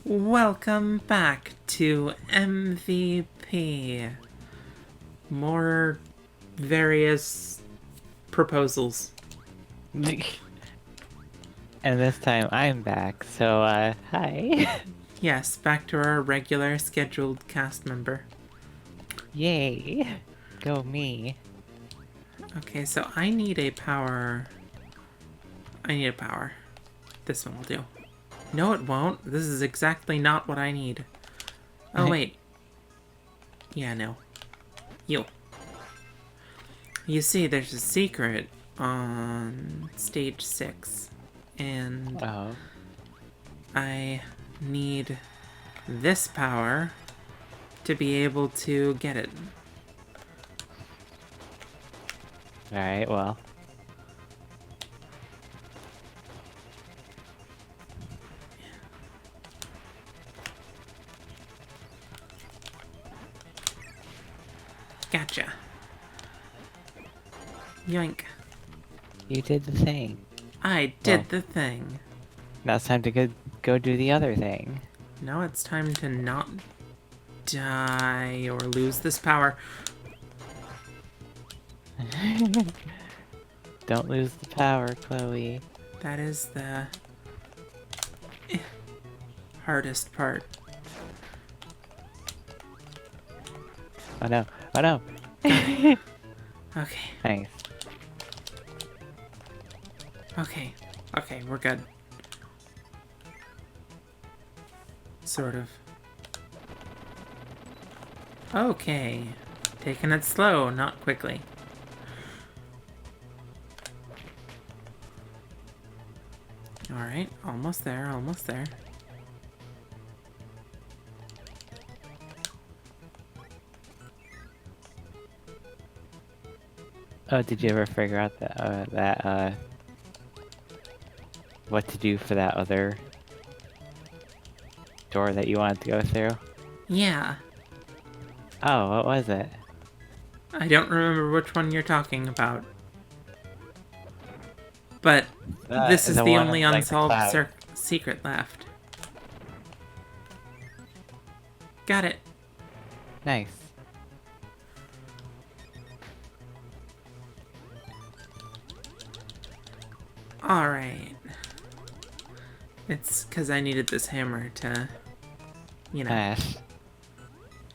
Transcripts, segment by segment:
Welcome back to MVP. More various proposals. And this time I'm back, so, hi. Yes, back to our regular scheduled cast member. Yay. Go me. Okay, so I need a power. This one will do. No, it won't. This is exactly not what I need. Oh, wait. Yeah, no. You. You see, there's a secret on stage 6. And Oh. I need this power to be able to get it. Alright, well. Gotcha. Yoink. You did the thing. I did the thing. Now it's time to go do the other thing. Now it's time to not die or lose this power. Don't lose the power, Chloe. That is the hardest part. Oh no. Oh no. Okay. Nice. Okay. Okay, we're good. Sort of. Okay. Taking it slow, not quickly. Alright, almost there, almost there. Oh, did you ever figure out what to do for that other door that you wanted to go through? Yeah. Oh, what was it? I don't remember which one you're talking about. But this is the one only with, like, the unsolved cloud. secret left. Got it. Nice. Alright. It's because I needed this hammer to, you know. Smash.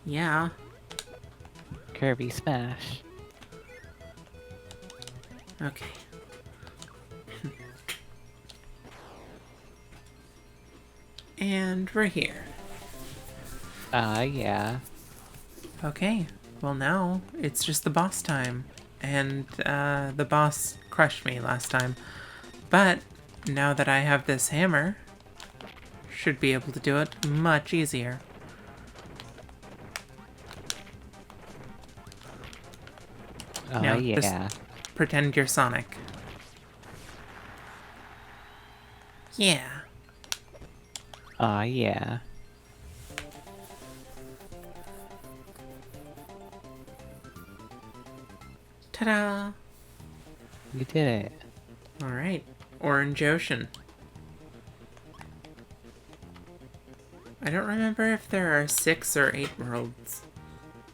Yeah. Kirby smash. Okay. And we're here. Yeah. Okay. Well, now it's just the boss time. And the boss crushed me last time. But now that I have this hammer, should be able to do it much easier. Now, Yeah. just pretend you're Sonic. Yeah. Yeah. Ta-da! You did it. Alright. Orange Ocean. I don't remember if there are 6 or 8 worlds,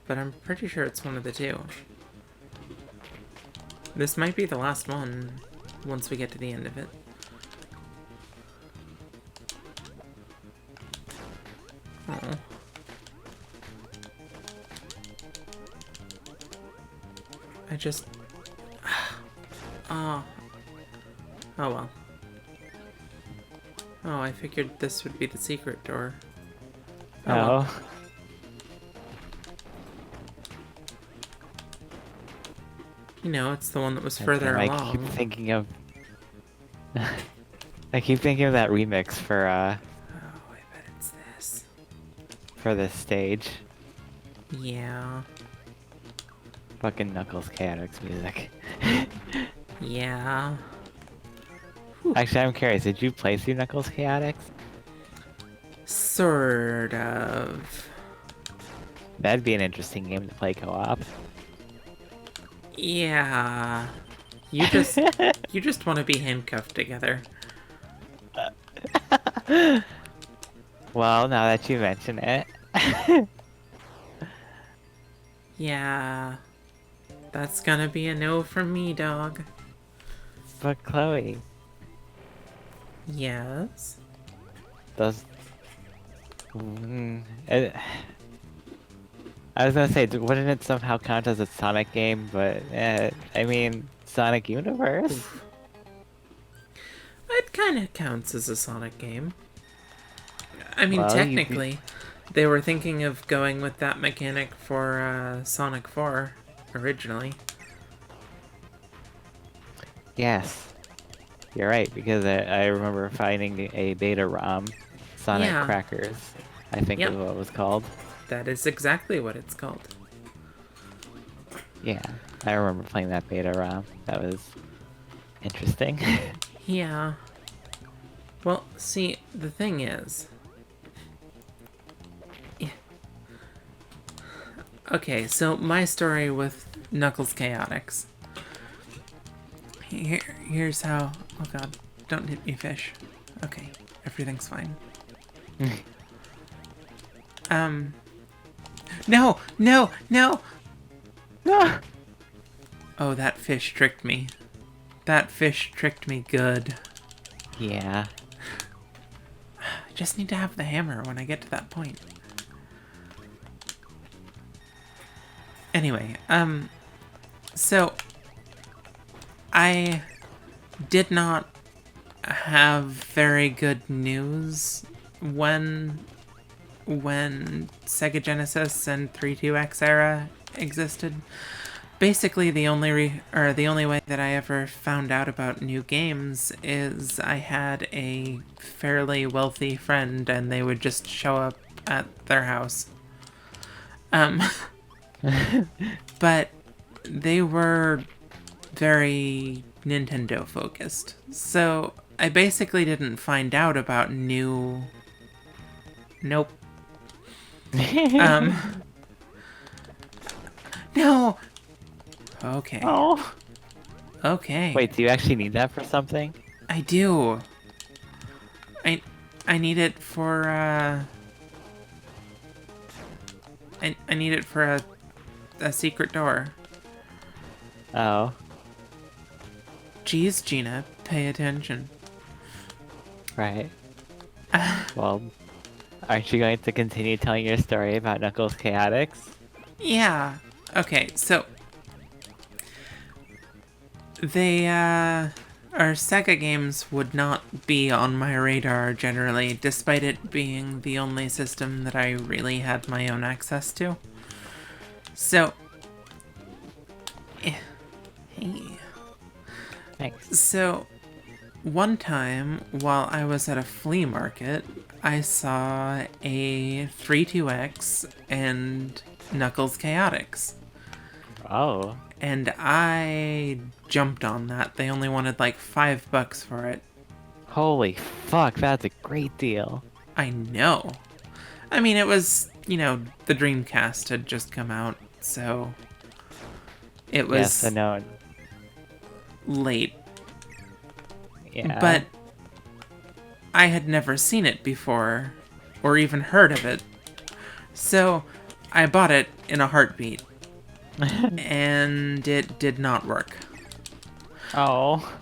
but I'm pretty sure it's one of the two. This might be the last one, once we get to the end of it. Oh. I just... Oh. Oh well. Oh, I figured this would be the secret door. Oh, well. Oh. You know, it's the one that was further I along. keep thinking of... I keep thinking of that remix Oh, I bet it's this. for this stage. Yeah. Fucking Knuckles Chaotix music. Yeah. Actually, I'm curious, did you play through Knuckles Chaotix? Sort of. That'd be an interesting game to play co-op. Yeah. You just want to be handcuffed together. Well, now that you mention it. Yeah, that's gonna be a no from me, dog. But Chloe, Yes? does... I was gonna say, wouldn't it somehow count as a Sonic game? But, I mean, Sonic Universe? It kinda counts as a Sonic game. I mean, Well, you do... technically, they were thinking of going with that mechanic for Sonic 4 originally. Yes, you're right, because I remember finding a beta ROM, Sonic Yeah, Crackers, I think is yep, what it was called. that is exactly what it's called. Yeah, I remember playing that beta ROM. That was interesting. Yeah. Well, see, the thing is... Okay, so my story with Knuckles Chaotix. Here's how... Oh god, don't hit me, fish. Okay, everything's fine. No! No! No! Ah! Oh, that fish tricked me. That fish tricked me good. Yeah. I just need to have the hammer when I get to that point. Anyway, so I did not have very good news when Sega Genesis and 32X era existed. Basically, the only way that I ever found out about new games is I had a fairly wealthy friend, and they would just show up at their house. But they were very Nintendo focused, so I basically didn't find out about new. Nope. No. Okay. Oh. Okay. Wait, do you actually need that for something? I do. I need it for I need it for a secret door. Oh. Geez, Gina, pay attention. Right. Well, aren't you going to continue telling your story about Knuckles Chaotix? Yeah. Okay, so they our Sega games would not be on my radar generally, despite it being the only system that I really had my own access to. So hey. Thanks. So, one time, while I was at a flea market, I saw a 32X and Knuckles Chaotix. Oh. And I jumped on that. They only wanted like $5 for it. Holy fuck, that's a great deal. I know. I mean, it was, the Dreamcast had just come out, so it was Yes, I know. late. Yeah. But I had never seen it before, or even heard of it. So I bought it in a heartbeat. And it did not work. Oh.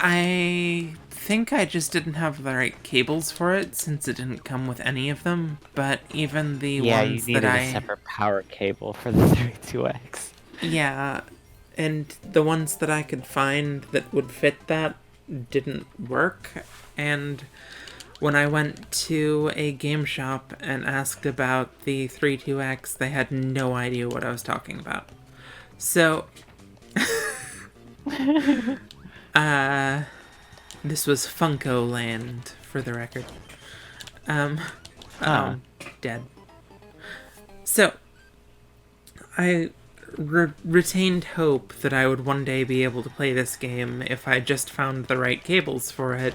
I think I just didn't have the right cables for it, since it didn't come with any of them. But even the Yeah, you ones needed that a separate power cable for the 32X. Yeah, and the ones that I could find that would fit that didn't work. And when I went to a game shop and asked about the 32X, they had no idea what I was talking about. So, this was Funko Land, for the record. Dead. So, I retained hope that I would one day be able to play this game if I just found the right cables for it,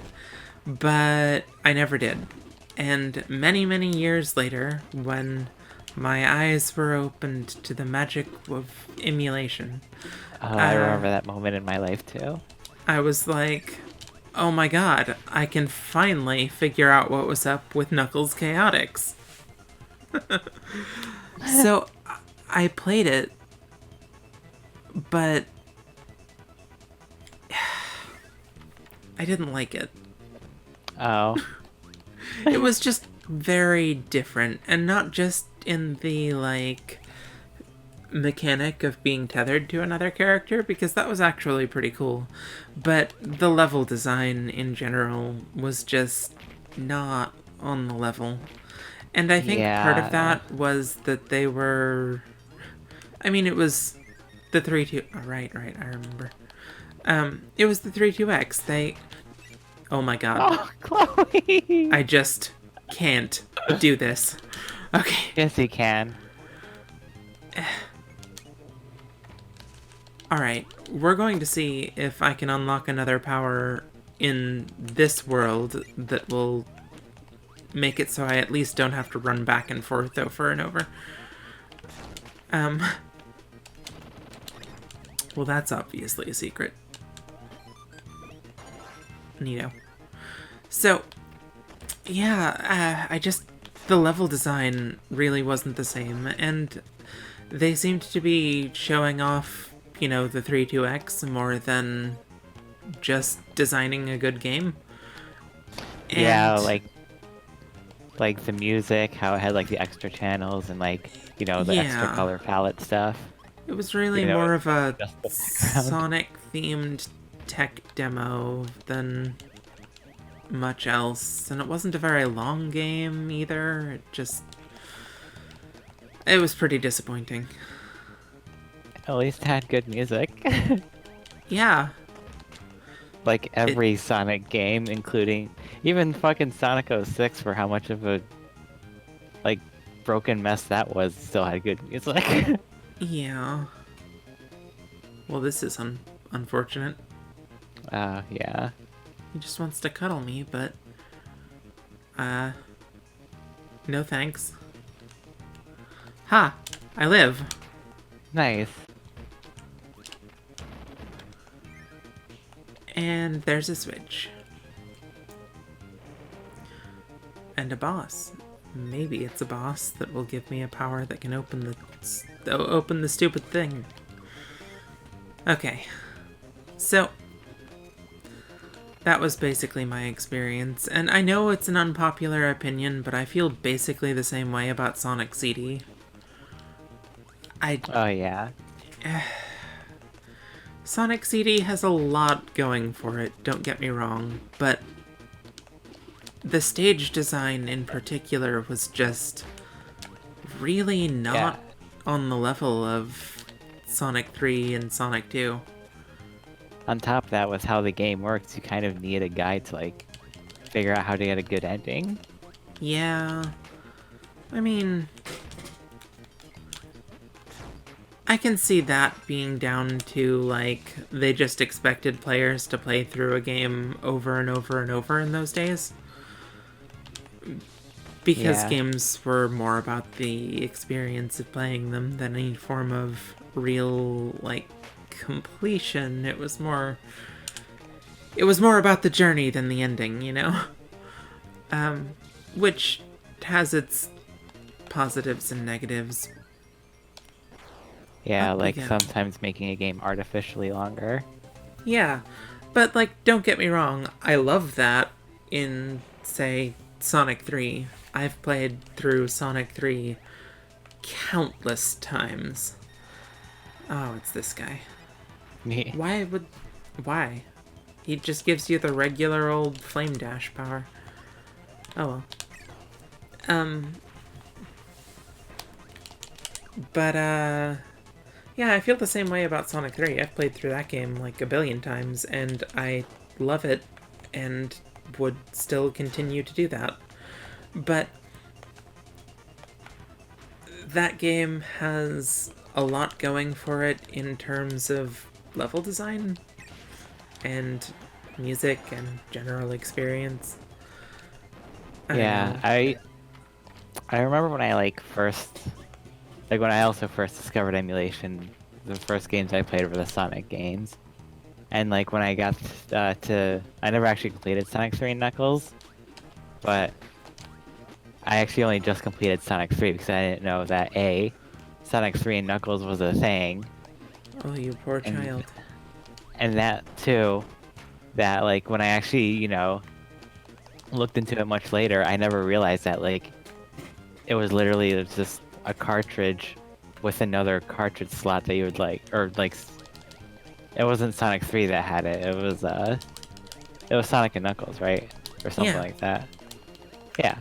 but I never did. And many, many years later, when my eyes were opened to the magic of emulation, I remember that moment in my life too. I was like, oh my god, I can finally figure out what was up with Knuckles Chaotix. So, I played it, but I didn't like it. Oh. It was just very different, and not just in the, like, mechanic of being tethered to another character, because that was actually pretty cool, but the level design in general was just not on the level. And I think part of Yeah. that was that they were... I mean, it was the 3-2... Oh, right, I remember. It was the 3-2X. They... Oh my god. Oh, Chloe! I just can't do this. Okay. Yes, you can. Alright, we're going to see if I can unlock another power in this world that will make it so I at least don't have to run back and forth over and over. Well, that's obviously a secret. Neato. So, yeah, the level design really wasn't the same, and they seemed to be showing off, you know, the 3-2X more than just designing a good game. And Yeah, like the music, how it had like the extra channels and like, you know, the extra Yeah. color palette stuff. it was really You know, more of a just the background. Sonic-themed tech demo than much else, and it wasn't a very long game either. It was pretty disappointing. At least it had good music. Yeah, Like every Sonic game, including even fucking Sonic 06 for how much of a like broken mess that was, still had good music. yeah. Well, this is unfortunate. Yeah. He just wants to cuddle me, but no thanks. Ha! I live. Nice. And there's a switch. And a boss. Maybe it's a boss that will give me a power that can open the stupid thing. Okay. So that was basically my experience, and I know it's an unpopular opinion, but I feel basically the same way about Sonic CD. Oh yeah. Sonic CD has a lot going for it, don't get me wrong, but the stage design in particular was just really not on the level of Sonic 3 and Sonic 2. On top of that was how the game works. You kind of need a guide to like figure out how to get a good ending. Yeah. I mean, I can see that being down to, like, they just expected players to play through a game over and over and over in those days. Because Yeah. games were more about the experience of playing them than any form of real, like, completion. It was more about the journey than the ending, you know? Which has its positives and negatives. Yeah, Up we like go. sometimes making a game artificially longer. Yeah, but, like, don't get me wrong, I love that in, say, Sonic 3. I've played through Sonic 3 countless times. Oh, it's this guy. Me. Why? He just gives you the regular old flame dash power. Oh well. But, yeah, I feel the same way about Sonic 3. I've played through that game like a billion times, and I love it, and would still continue to do that. But that game has a lot going for it in terms of level design and music and general experience. I don't Yeah, know. I remember when I when I also first discovered emulation, the first games I played were the Sonic games. And like when I got I never actually completed Sonic 3 and Knuckles, but I actually only just completed Sonic 3 because I didn't know that Sonic 3 and Knuckles was a thing, Oh, you poor and child. that too, that like when I actually, looked into it much later, I never realized that like it was just a cartridge with another cartridge slot that you would like, or like it wasn't Sonic 3 that had it. It was Sonic and Knuckles, right? Or something Yeah. like that. Yeah.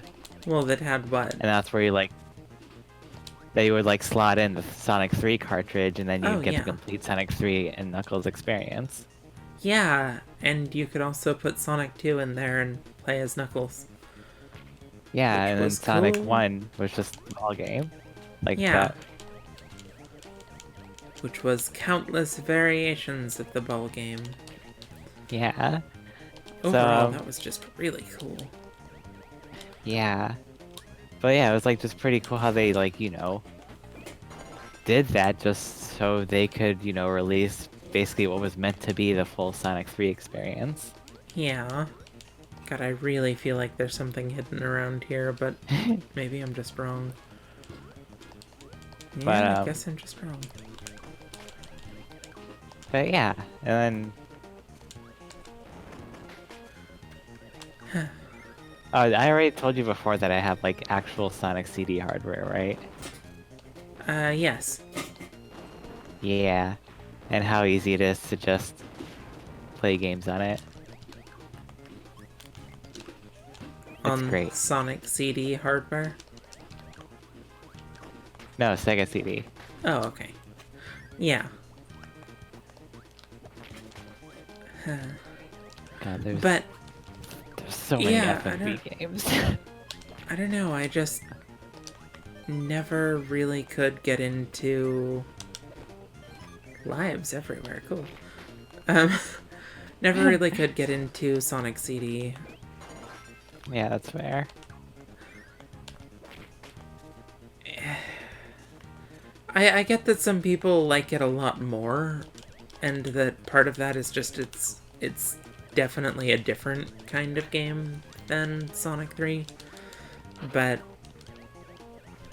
Well, that had what? And that's where you would like slot in the Sonic 3 cartridge and then Oh, you'd get the yeah. complete Sonic 3 and Knuckles experience. Yeah, and you could also put Sonic 2 in there and play as Knuckles. Yeah, Which and then was Sonic cool. 1 was just a ball game. Like Yeah. that. Which was countless variations of the ball game. Yeah. So, Overall, that was just really cool. yeah. But yeah, it was like just pretty cool how they like, did that just so they could, release basically what was meant to be the full Sonic 3 experience. Yeah. God, I really feel like there's something hidden around here, but maybe I'm just wrong. But Yeah, I guess I'm just wrong. but yeah, and then I already told you before that I have like actual Sonic CD hardware, right? Yes. Yeah, and how easy it is to just play games on it. It's On great. Sonic CD hardware. No, Sega CD. Oh, okay. Yeah. God, But, there's so many yeah, FMV games. I don't know, I just never really could get into lives everywhere. Cool. Um, never really could get into Sonic CD. Yeah, that's fair. I get that some people like it a lot more, and that part of that is just it's definitely a different kind of game than Sonic 3. But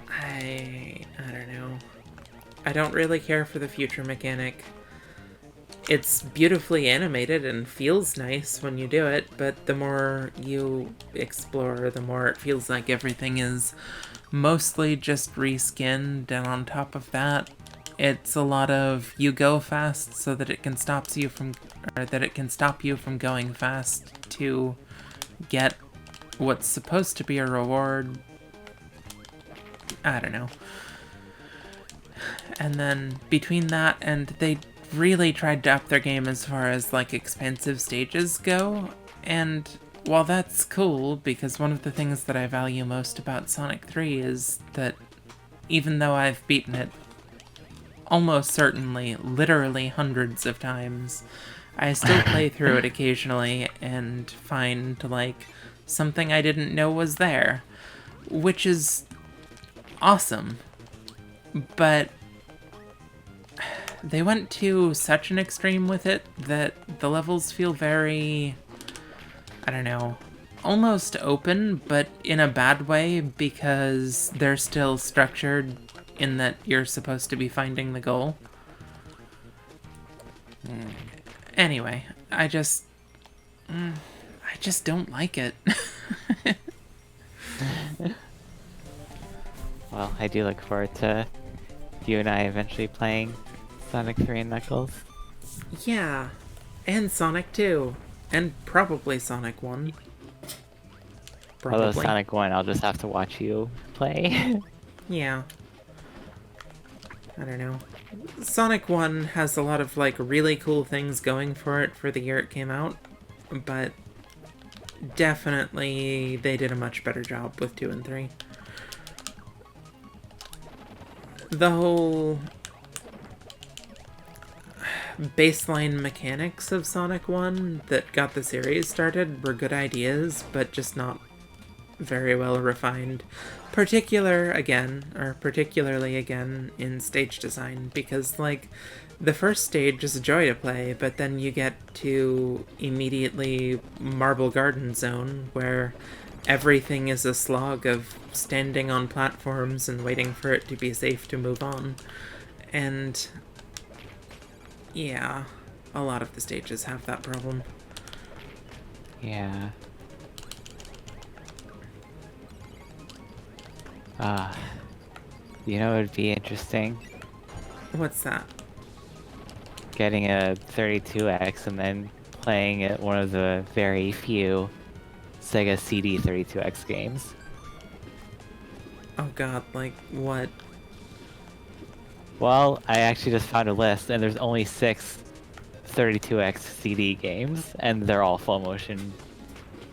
I don't know. I don't really care for the future mechanic. It's beautifully animated and feels nice when you do it, but the more you explore, the more it feels like everything is mostly just reskinned, and on top of that, it's a lot of you go fast so that it can stop you from going fast to get what's supposed to be a reward. I don't know. And then between that and they really tried to up their game as far as like expansive stages go, and while that's cool, because one of the things that I value most about Sonic 3 is that even though I've beaten it almost certainly, literally hundreds of times, I still play through it occasionally and find, like, something I didn't know was there, which is awesome. But they went to such an extreme with it that the levels feel very, I don't know, almost open, but in a bad way, because they're still structured in that you're supposed to be finding the goal. Anyway, I just don't like it. Well, I do look forward to you and I eventually playing Sonic 3 and Knuckles. Yeah, and Sonic 2, and probably Sonic 1. Although Probably. Sonic 1, I'll just have to watch you play. Yeah. I don't know. Sonic 1 has a lot of, like, really cool things going for it for the year it came out, but definitely they did a much better job with 2 and 3. The whole baseline mechanics of Sonic 1 that got the series started were good ideas, but just not very well refined. particularly again in stage design, because like the first stage is a joy to play, but then you get to immediately Marble Garden Zone, where everything is a slog of standing on platforms and waiting for it to be safe to move on. And yeah, a lot of the stages have that problem. Yeah. You know, it would be interesting What's that? getting a 32X and then playing at one of the very few Sega CD 32X games. Oh god, like what? Well, I actually just found a list, and there's only 6 32X CD games, and they're all full motion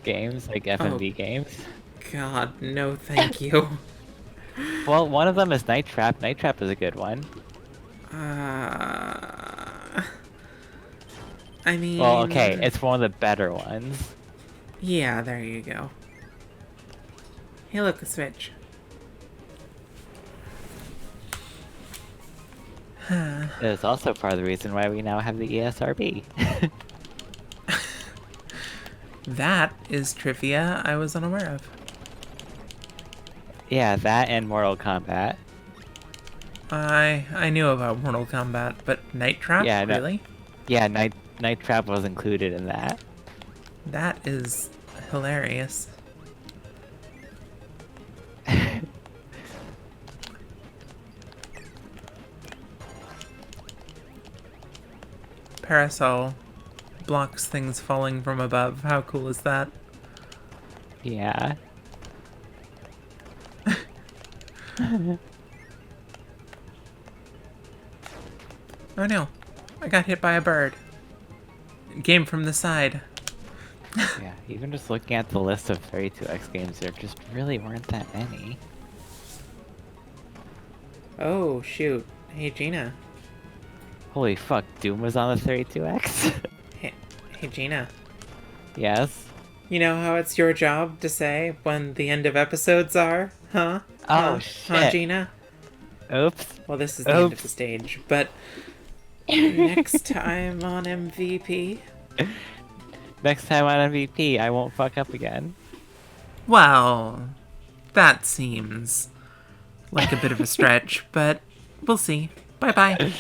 games, like FMV games. God, no thank you. Well, one of them is Night Trap. Night Trap is a good one. I mean... Well, okay, it's one of the better ones. Yeah, there you go. Hey, look, a switch. It's also part of the reason why we now have the ESRB. That is trivia I was unaware of. Yeah, that and Mortal Kombat. I knew about Mortal Kombat, but Night Trap? Yeah, no- Really? Yeah, Night Trap was included in that. That is hilarious. Parasol blocks things falling from above. How cool is that? Yeah. Oh no, I got hit by a bird. Game from the side. Yeah, even just looking at the list of 32X games, there just really weren't that many. Oh shoot. Hey Gina. Holy fuck, Doom was on the 32X? Hey Gina. Yes? You know how it's your job to say when the end of episodes are? Huh? Oh, Huh, shit. Gina? Oops. Well, this is the end of Oops. the stage, but next time on MVP... Next time on MVP, I won't fuck up again. Well, that seems like a bit of a stretch, but we'll see. Bye-bye.